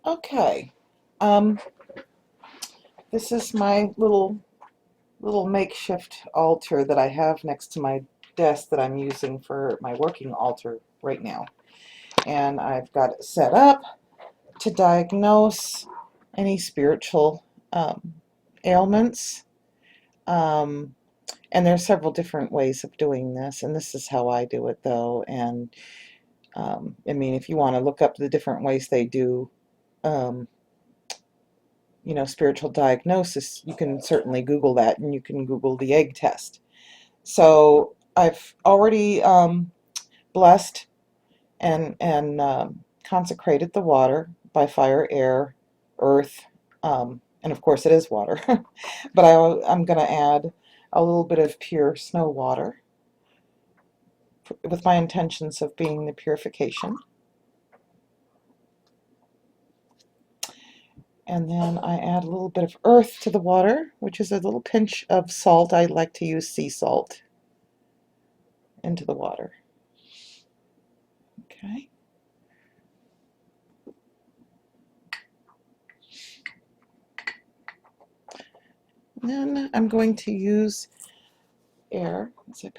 Okay. Um, this is my little makeshift altar that I have next to my desk that I'm using for my working altar right now. And I've got it set up to diagnose any spiritual ailments. Um, and there's several different ways of doing this, and this is how I do it though. And I mean, if you want to look up the different ways they do um, spiritual diagnosis, you can certainly Google that, and you can Google the egg test. So I've already blessed and consecrated the water by fire, air, earth, and of course it is water. But I'm going to add a little bit of pure snow water with my intentions of being the purification. And then I add a little bit of earth to the water, which is a little pinch of salt. I like to use sea salt into the water. Okay. And then I'm going to use air as I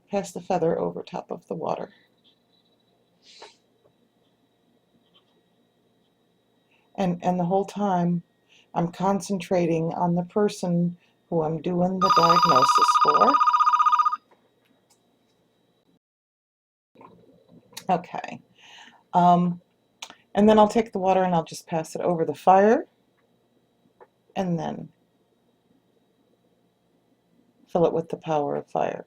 pass the feather over top of the water. And the whole time I'm concentrating on the person who I'm doing the diagnosis for. Okay. Um, and then I'll take the water and I'll just pass it over the fire and then fill it with the power of fire.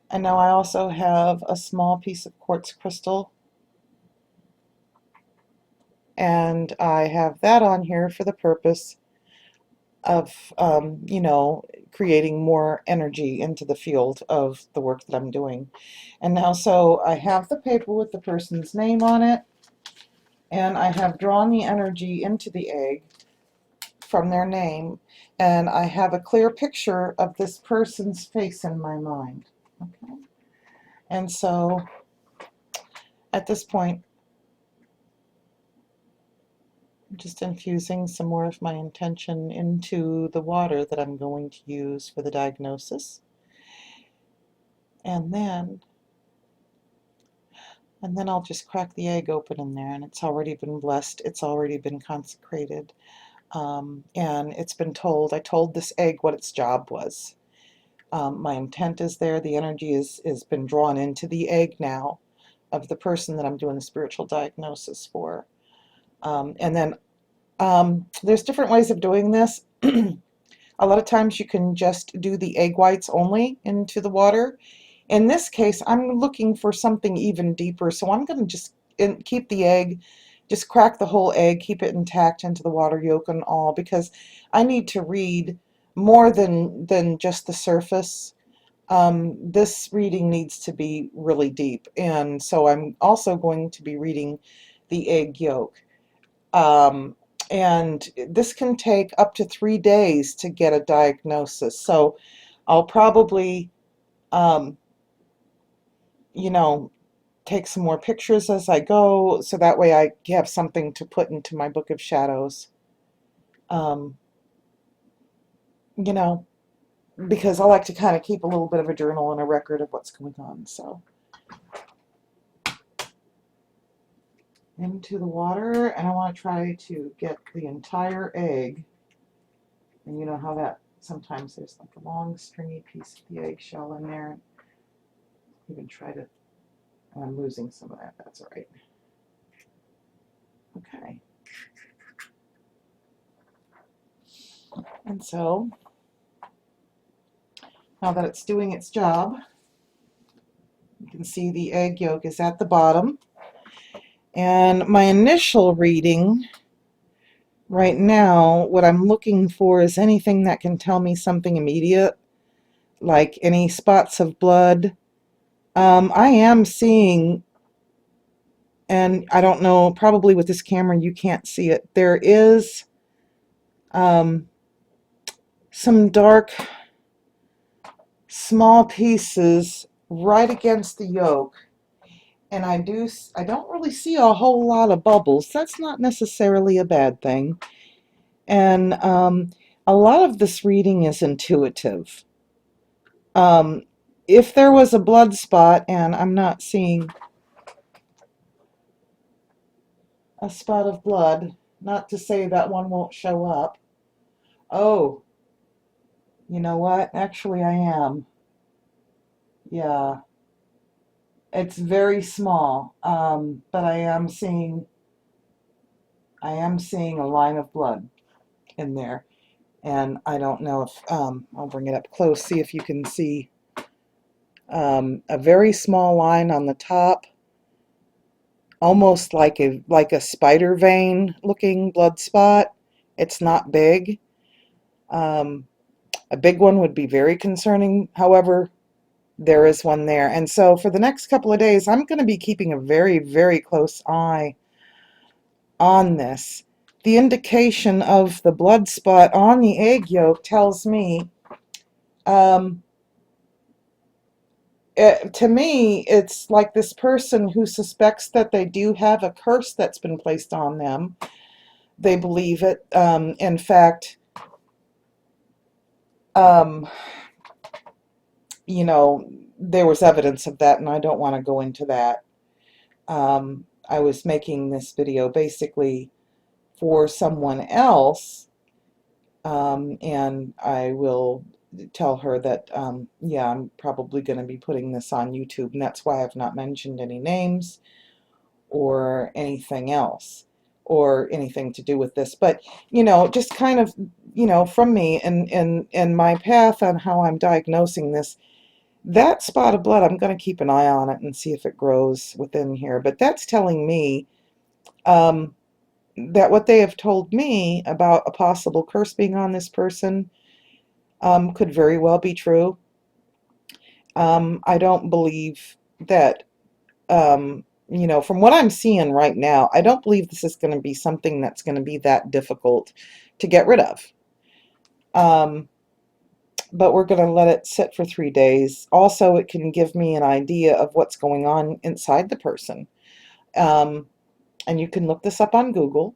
And now I also have a small piece of quartz crystal, and I have that on here for the purpose of, creating more energy into the field of the work that I'm doing. And now, so I have the paper with the person's name on it, and I have drawn the energy into the egg from their name, and I have a clear picture of this person's face in my mind. Okay? And so at this point, I'm just infusing some more of my intention into the water that I'm going to use for the diagnosis. And then I'll just crack the egg open in there, and it's already been blessed, it's already been consecrated, and it's been told, I told this egg what its job was. My intent is there, the energy is been drawn into the egg now of the person that I'm doing the spiritual diagnosis for. And then there's different ways of doing this. A lot of times you can just do the egg whites only into the water. In this case, I'm looking for something even deeper, so I'm going to just keep the egg, just crack the whole egg, keep it intact into the water yolk and all, because I need to read more than just the surface. This reading needs to be really deep, and so I'm also going to be reading the egg yolk. Um, and this can take up to 3 days to get a diagnosis. So I'll probably, um, you know, take some more pictures as I go, so that way I have something to put into my book of shadows. Um, you know, because I like to kind of keep a little bit of a journal and a record of what's going on. So into the water, and I want to try to get the entire egg. And you know how that sometimes there's like a long stringy piece of the eggshell in there. Even try to, and I'm losing some of that, that's all right. Okay. And so, now that it's doing its job, you can see the egg yolk is at the bottom. And my initial reading right now, what I'm looking for is anything that can tell me something immediate, like any spots of blood. I am seeing, and I don't know, probably with this camera you can't see it, there is some dark small pieces right against the yolk, And I don't really see a whole lot of bubbles. That's not necessarily a bad thing. And a lot of this reading is intuitive. Um, if there was a blood spot, and I'm not seeing a spot of blood, not to say that one won't show up. Oh, you know what? Actually, I am. Yeah, it's very small, but I am seeing a line of blood in there, and I don't know if I'll bring it up close, see if you can see a very small line on the top, almost like a spider vein looking blood spot. It's not big. Um, a big one would be very concerning. However, there is one there. And so for the next couple of days, I'm going to be keeping a very, very close eye on this. The indication of the blood spot on the egg yolk tells me, um, to me, it's like this person who suspects that they do have a curse that's been placed on them. They believe it. In fact, um, you know, there was evidence of that, and I don't want to go into that. I was making this video basically for someone else, and I will tell her that, yeah, I'm probably going to be putting this on YouTube, and that's why I've not mentioned any names or anything else or anything to do with this. But, just kind of, from me and my path on how I'm diagnosing this, that spot of blood, I'm going to keep an eye on it and see if it grows within here. But that's telling me um, that what they have told me about a possible curse being on this person could very well be true. I don't believe that, from what I'm seeing right now, I don't believe this is going to be something that's going to be that difficult to get rid of. Um, but we're going to let it sit for 3 days. Also, it can give me an idea of what's going on inside the person. Um, and you can look this up on Google.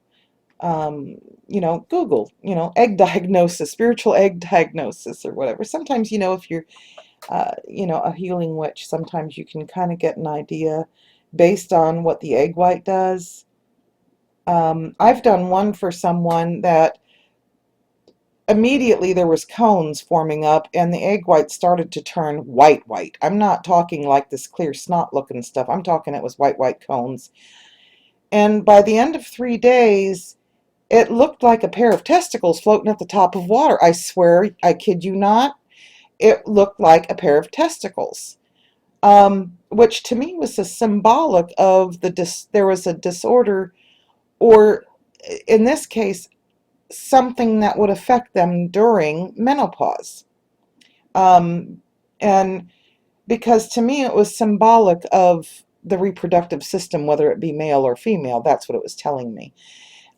Google, egg diagnosis, spiritual egg diagnosis, or whatever. Sometimes, if you're, a healing witch, sometimes you can kind of get an idea based on what the egg white does. I've done one for someone that immediately there was cones forming up and the egg white started to turn white white. I'm not talking like this clear snot looking stuff. I'm talking it was white cones. And by the end of 3 days, it looked like a pair of testicles floating at the top of water. I swear, I kid you not. It looked like a pair of testicles, which to me was a symbolic of there was a disorder, or in this case, something that would affect them during menopause. Um, and because to me it was symbolic of the reproductive system, whether it be male or female, that's what it was telling me.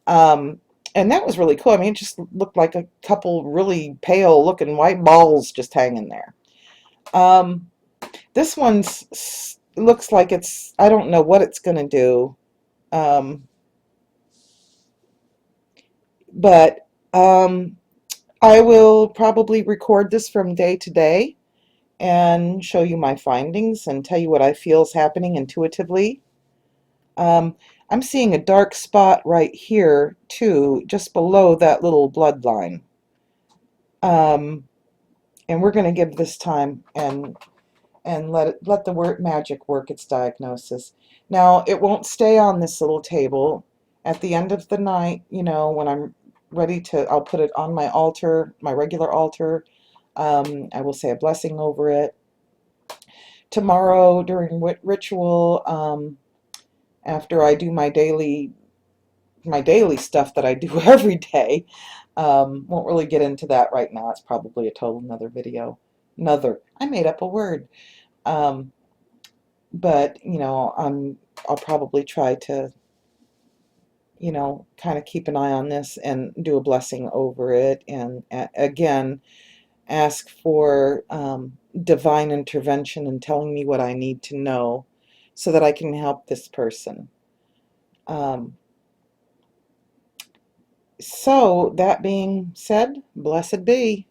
Um, and that was really cool. I mean, it just looked like a couple really pale looking white balls just hanging there. Um, this looks like I don't know what it's going to do. Um, but I will probably record this from day to day and show you my findings and tell you what I feel is happening intuitively. Um, I'm seeing a dark spot right here too, just below that little bloodline. Um, and we're going to give this time and let the word magic work its diagnosis. Now, it won't stay on this little table. At the end of the night, when I'm ready to, I'll put it on my altar, my regular altar. I will say a blessing over it. Tomorrow during ritual, after I do my daily stuff that I do every day. Won't really get into that right now. It's probably a total another video. I made up a word. Um, but I'll probably try to kind of keep an eye on this and do a blessing over it, and again ask for divine intervention and telling me what I need to know so that I can help this person. Um, so, that being said, blessed be.